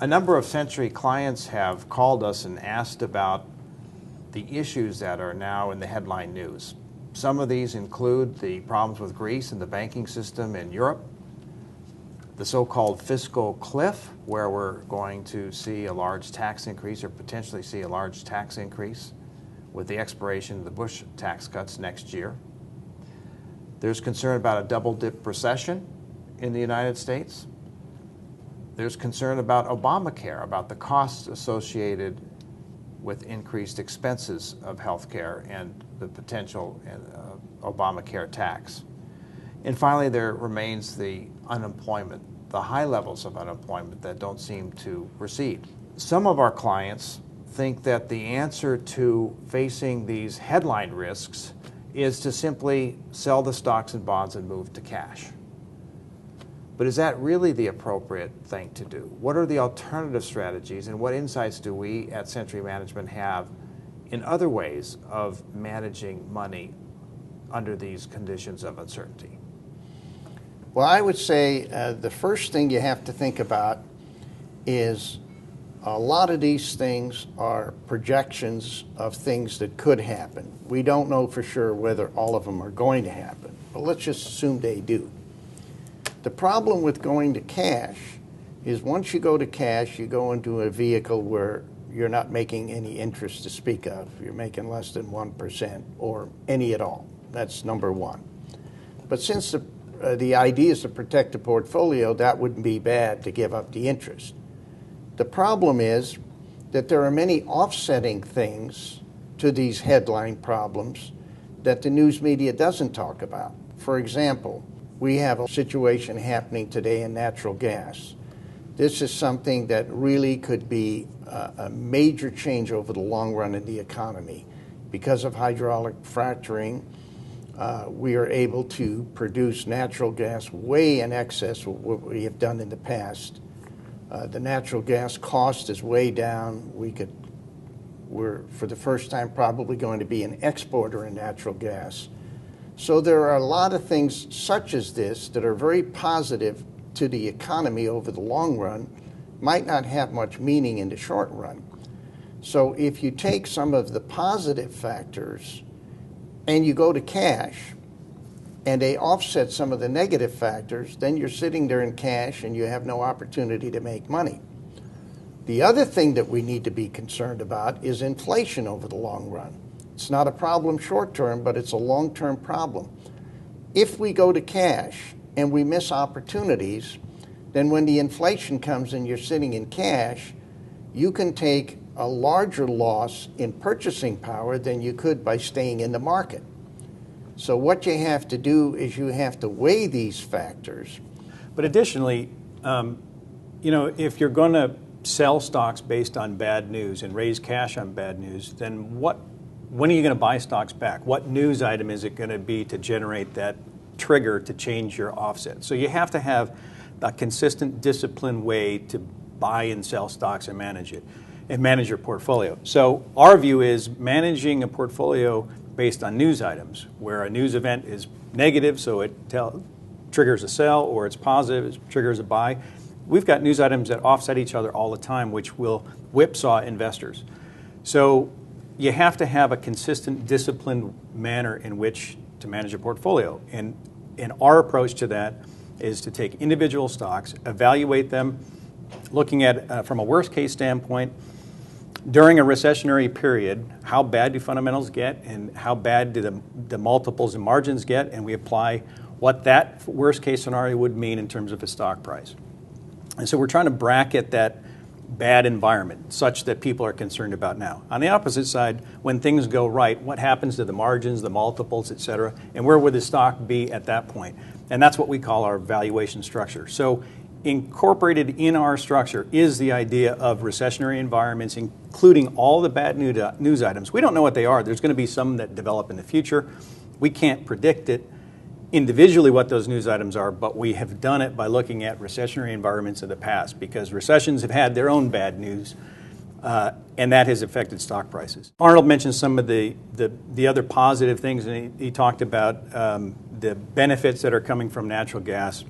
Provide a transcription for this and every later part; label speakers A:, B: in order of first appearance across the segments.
A: A number of Century clients have called us and asked about the issues that are now in the headline news. Some of these include the problems with Greece and the banking system in Europe, the so-called fiscal cliff, where we're going to see a large tax increase or potentially see a large tax increase with the expiration of the Bush tax cuts next year. There's concern about a double-dip recession in the United States. There's concern about Obamacare, about the costs associated with increased expenses of health care and the potential Obamacare tax. And finally, there remains the unemployment, the high levels of unemployment that don't seem to recede. Some of our clients think that the answer to facing these headline risks is to simply sell the stocks and bonds and move to cash. But is that really the appropriate thing to do? What are the alternative strategies, and what insights do we at Century Management have in other ways of managing money under these conditions of uncertainty?
B: Well, I would say the first thing you have to think about is a lot of these things are projections of things that could happen. We don't know for sure whether all of them are going to happen, but let's just assume they do. The problem with going to cash is once you go to cash, you go into a vehicle where you're not making any interest to speak of. You're making less than 1% or any at all. That's number one. But since the idea is to protect the portfolio, that wouldn't be bad to give up the interest. The problem is that there are many offsetting things to these headline problems that the news media doesn't talk about. For example, we have a situation happening today in natural gas. This is something that really could be a major change over the long run in the economy. Because of hydraulic fracturing, we are able to produce natural gas way in excess of what we have done in the past. The natural gas cost is way down. We're, for the first time, probably going to be an exporter in natural gas. So there are a lot of things such as this that are very positive to the economy over the long run, might not have much meaning in the short run. So if you take some of the positive factors and you go to cash and they offset some of the negative factors, then you're sitting there in cash and you have no opportunity to make money. The other thing that we need to be concerned about is inflation over the long run. It's not a problem short term, but it's a long-term problem. If we go to cash and we miss opportunities, then when the inflation comes and you're sitting in cash, you can take a larger loss in purchasing power than you could by staying in the market. So what you have to do is you have to weigh these factors.
C: But additionally, if you're going to sell stocks based on bad news and raise cash on bad news, then when are you going to buy stocks back? What news item is it going to be to generate that trigger to change your offset? So you have to have a consistent, disciplined way to buy and sell stocks and manage it, and manage your portfolio. So our view is managing a portfolio based on news items, where a news event is negative, so it triggers a sell, or it's positive, it triggers a buy. We've got news items that offset each other all the time, which will whipsaw investors. So you have to have a consistent, disciplined manner in which to manage a portfolio. And our approach to that is to take individual stocks, evaluate them, looking at, from a worst case standpoint, during a recessionary period, how bad do fundamentals get and how bad do the multiples and margins get, and we apply what that worst case scenario would mean in terms of a stock price. And so we're trying to bracket that bad environment such that people are concerned about now. On the opposite side, when things go right, what happens to the margins, the multiples, et cetera, and where would the stock be at that point? And that's what we call our valuation structure. So incorporated in our structure is the idea of recessionary environments, including all the bad news items. We don't know what they are. There's going to be some that develop in the future. We can't predict it individually what those news items are, but we have done it by looking at recessionary environments of the past, because recessions have had their own bad news, and that has affected stock prices. Arnold mentioned some of the other positive things, and he talked about the benefits that are coming from natural gas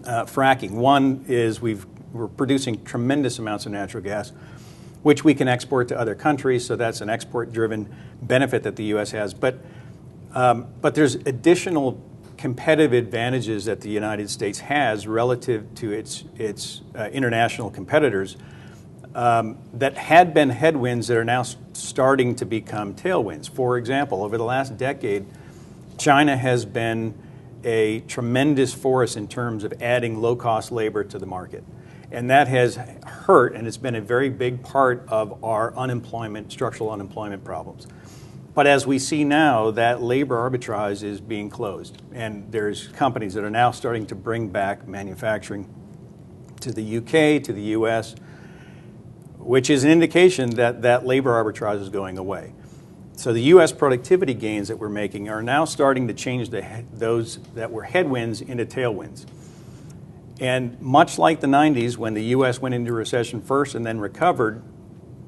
C: fracking. One is we've We're producing tremendous amounts of natural gas, which we can export to other countries. So that's an export-driven benefit that the U.S. has. But there's additional competitive advantages that the United States has relative to its international competitors that had been headwinds that are now starting to become tailwinds. For example, over the last decade, China has been a tremendous force in terms of adding low-cost labor to the market. And that has hurt, and it's been a very big part of our unemployment, structural unemployment problems. But as we see now, that labor arbitrage is being closed. And there's companies that are now starting to bring back manufacturing to the UK, to the US, which is an indication that that labor arbitrage is going away. So the U.S. productivity gains that we're making are now starting to change those that were headwinds into tailwinds. And much like the 90s, when the U.S. went into recession first and then recovered,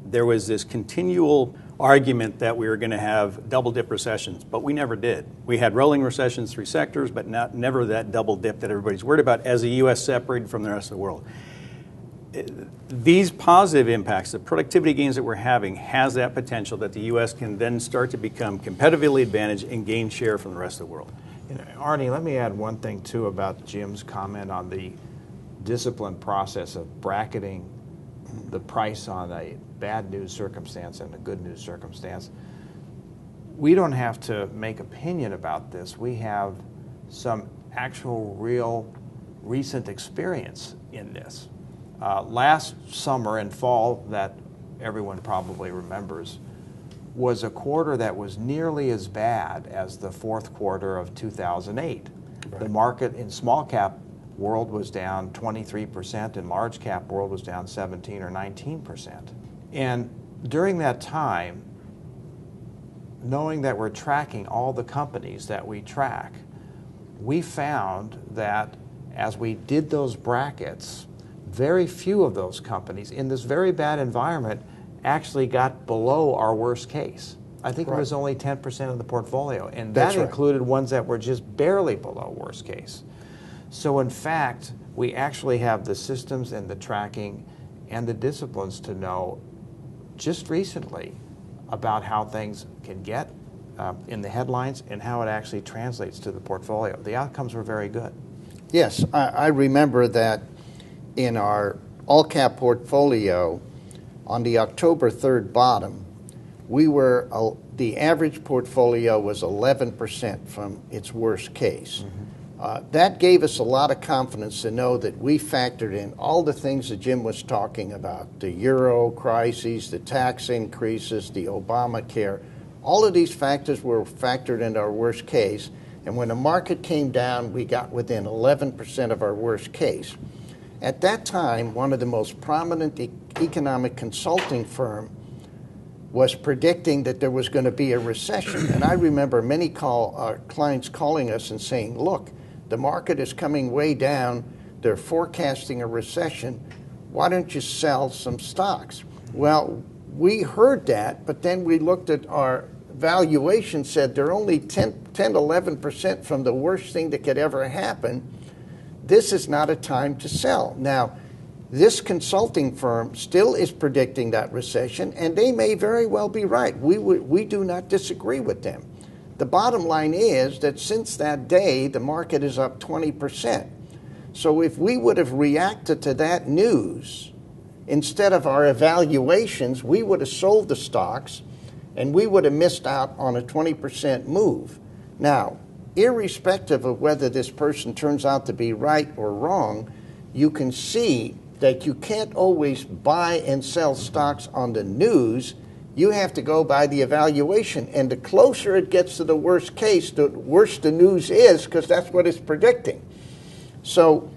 C: there was this continual argument that we were going to have double-dip recessions, but we never did. We had rolling recessions, 3 sectors, but never that double dip that everybody's worried about as the U.S. separated from the rest of the world. These positive impacts, the productivity gains that we're having, has that potential that the U.S. can then start to become competitively advantaged and gain share from the rest of the world.
A: Arnie, let me add one thing, too, about Jim's comment on the disciplined process of bracketing the price on a bad news circumstance and a good news circumstance. We don't have to make opinion about this. We have some actual, real, recent experience in this. Last summer and fall, that everyone probably remembers, was a quarter that was nearly as bad as the fourth quarter of 2008. Right. The market in small cap world was down 23%, and large cap world was down 17 or 19%. And during that time, knowing that we're tracking all the companies that we track, we found that as we did those brackets, very few of those companies in this very bad environment actually got below our worst case. I think it was only 10% of the portfolio, and that included ones that were just barely below worst case. So in fact, we actually have the systems and the tracking and the disciplines to know just recently about how things can get in the headlines and how it actually translates to the portfolio. The outcomes were very good.
B: Yes, I remember that in our all-cap portfolio, on the October 3rd bottom, the average portfolio was 11% from its worst case. Mm-hmm. That gave us a lot of confidence to know that we factored in all the things that Jim was talking about, the euro crises, the tax increases, the Obamacare. All of these factors were factored into our worst case, and when the market came down, we got within 11% of our worst case. At that time, one of the most prominent economic consulting firm was predicting that there was going to be a recession. And I remember many clients calling us and saying, look, the market is coming way down. They're forecasting a recession. Why don't you sell some stocks? Well, we heard that, but then we looked at our valuation, said they're only 11% from the worst thing that could ever happen. This is not a time to sell. Now, this consulting firm still is predicting that recession, and they may very well be right. We do not disagree with them. The bottom line is that since that day, the market is up 20%. So if we would have reacted to that news, instead of our evaluations, we would have sold the stocks, and we would have missed out on a 20% move. Now, irrespective of whether this person turns out to be right or wrong, you can see that you can't always buy and sell stocks on the news. You have to go by the evaluation. And the closer it gets to the worst case, the worse the news is, because that's what it's predicting. So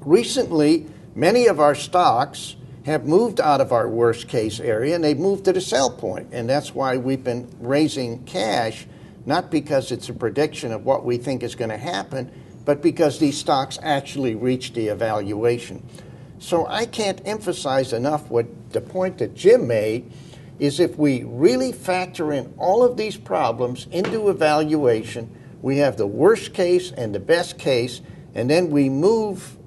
B: recently, many of our stocks have moved out of our worst case area, and they've moved to the sell point. And that's why we've been raising cash, not because it's a prediction of what we think is going to happen, but because these stocks actually reach the evaluation. So I can't emphasize enough what the point that Jim made is if we really factor in all of these problems into evaluation, we have the worst case and the best case, and then we move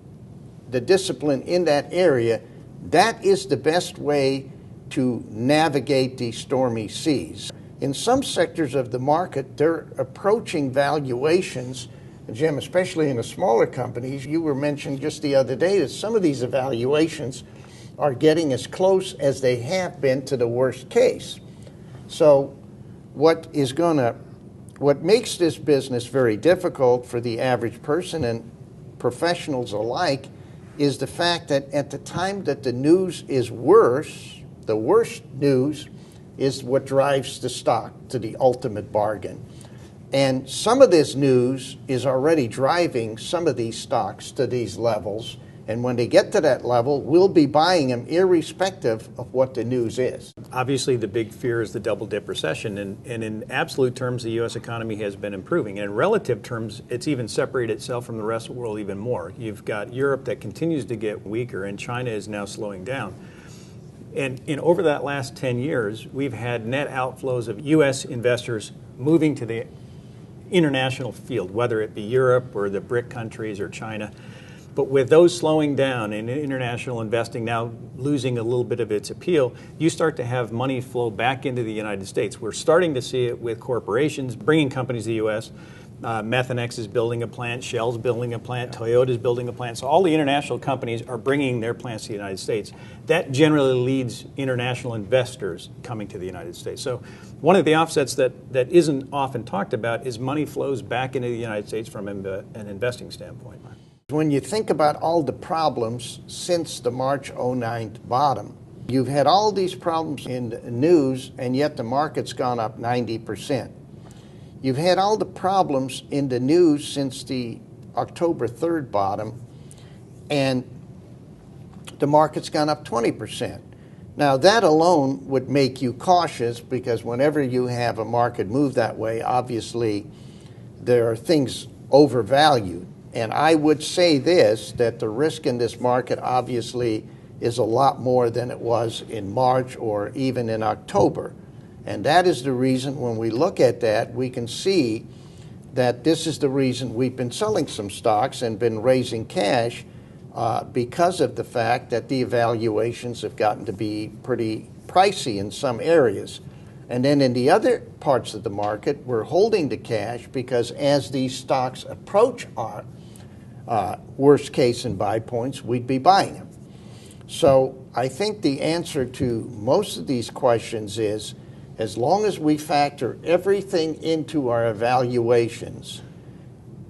B: the discipline in that area, that is the best way to navigate these stormy seas. In some sectors of the market, they're approaching valuations, Jim, especially in the smaller companies. You were mentioning just the other day that some of these evaluations are getting as close as they have been to the worst case. So what makes this business very difficult for the average person and professionals alike is the fact that at the time that the news is worse, the worst news is what drives the stock to the ultimate bargain. And some of this news is already driving some of these stocks to these levels. And when they get to that level, we'll be buying them irrespective of what the news is.
C: Obviously, the big fear is the double-dip recession. And in absolute terms, the U.S. economy has been improving. And in relative terms, it's even separated itself from the rest of the world even more. You've got Europe that continues to get weaker, and China is now slowing down. And over that last 10 years, we've had net outflows of U.S. investors moving to the international field, whether it be Europe or the BRIC countries or China. But with those slowing down and international investing now losing a little bit of its appeal, you start to have money flow back into the United States. We're starting to see it with corporations bringing companies to the U.S. Methanex is building a plant, Shell's building a plant, Toyota's building a plant. So all the international companies are bringing their plants to the United States. That generally leads international investors coming to the United States. So one of the offsets that isn't often talked about is money flows back into the United States from an investing standpoint.
B: When you think about all the problems since the March 09 bottom, you've had all these problems in the news, and yet the market's gone up 90%. You've had all the problems in the news since the October 3rd bottom, and the market's gone up 20%. Now, that alone would make you cautious, because whenever you have a market move that way, obviously there are things overvalued. And I would say this, that the risk in this market obviously is a lot more than it was in March or even in October. And that is the reason when we look at that, we can see that this is the reason we've been selling some stocks and been raising cash because of the fact that the evaluations have gotten to be pretty pricey in some areas. And then in the other parts of the market, we're holding the cash because as these stocks approach our worst case and buy points, we'd be buying them. So I think the answer to most of these questions is, as long as we factor everything into our evaluations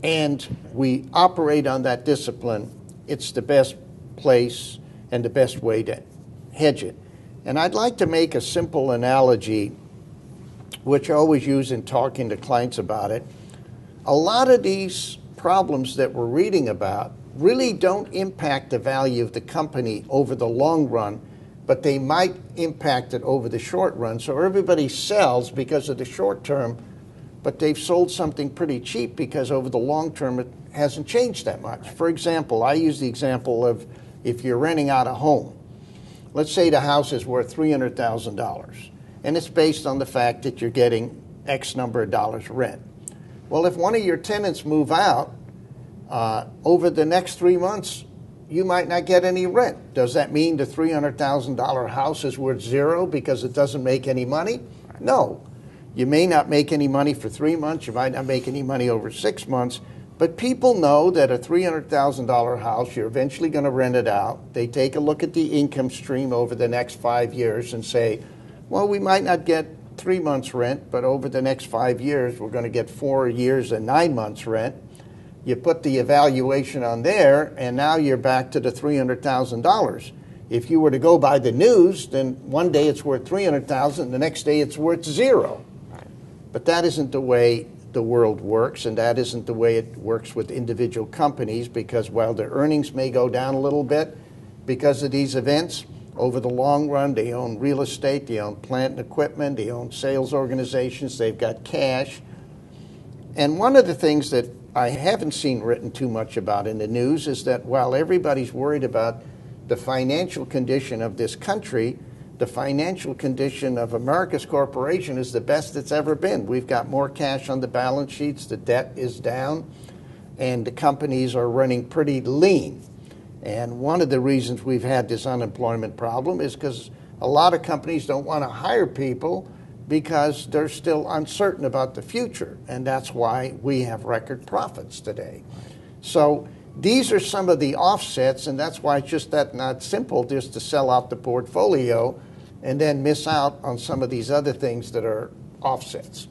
B: and we operate on that discipline, it's the best place and the best way to hedge it. And I'd like to make a simple analogy, which I always use in talking to clients about it. A lot of these problems that we're reading about really don't impact the value of the company over the long run, but they might impact it over the short run. So everybody sells because of the short term, but they've sold something pretty cheap because over the long term it hasn't changed that much. For example, I use the example of if you're renting out a home. Let's say the house is worth $300,000, and it's based on the fact that you're getting X number of dollars rent. Well, if one of your tenants move out, over the next 3 months, you might not get any rent. Does that mean the $300,000 house is worth zero because it doesn't make any money? No. You may not make any money for 3 months. You might not make any money over 6 months. But people know that a $300,000 house, you're eventually going to rent it out. They take a look at the income stream over the next 5 years and say, well, we might not get 3 months rent, but over the next 5 years, we're going to get 4 years and 9 months rent. You put the evaluation on there, and now you're back to the $300,000. If you were to go by the news, then one day it's worth $300,000, the next day it's worth zero. But that isn't the way the world works, and that isn't the way it works with individual companies, because while their earnings may go down a little bit because of these events, over the long run, they own real estate, they own plant and equipment, they own sales organizations, they've got cash. And one of the things that I haven't seen written too much about in the news is that while everybody's worried about the financial condition of this country, the financial condition of America's corporation is the best it's ever been. We've got more cash on the balance sheets, the debt is down, and the companies are running pretty lean. And one of the reasons we've had this unemployment problem is because a lot of companies don't want to hire people because they're still uncertain about the future. And that's why we have record profits today. So these are some of the offsets, and that's why it's just that not simple just to sell out the portfolio and then miss out on some of these other things that are offsets.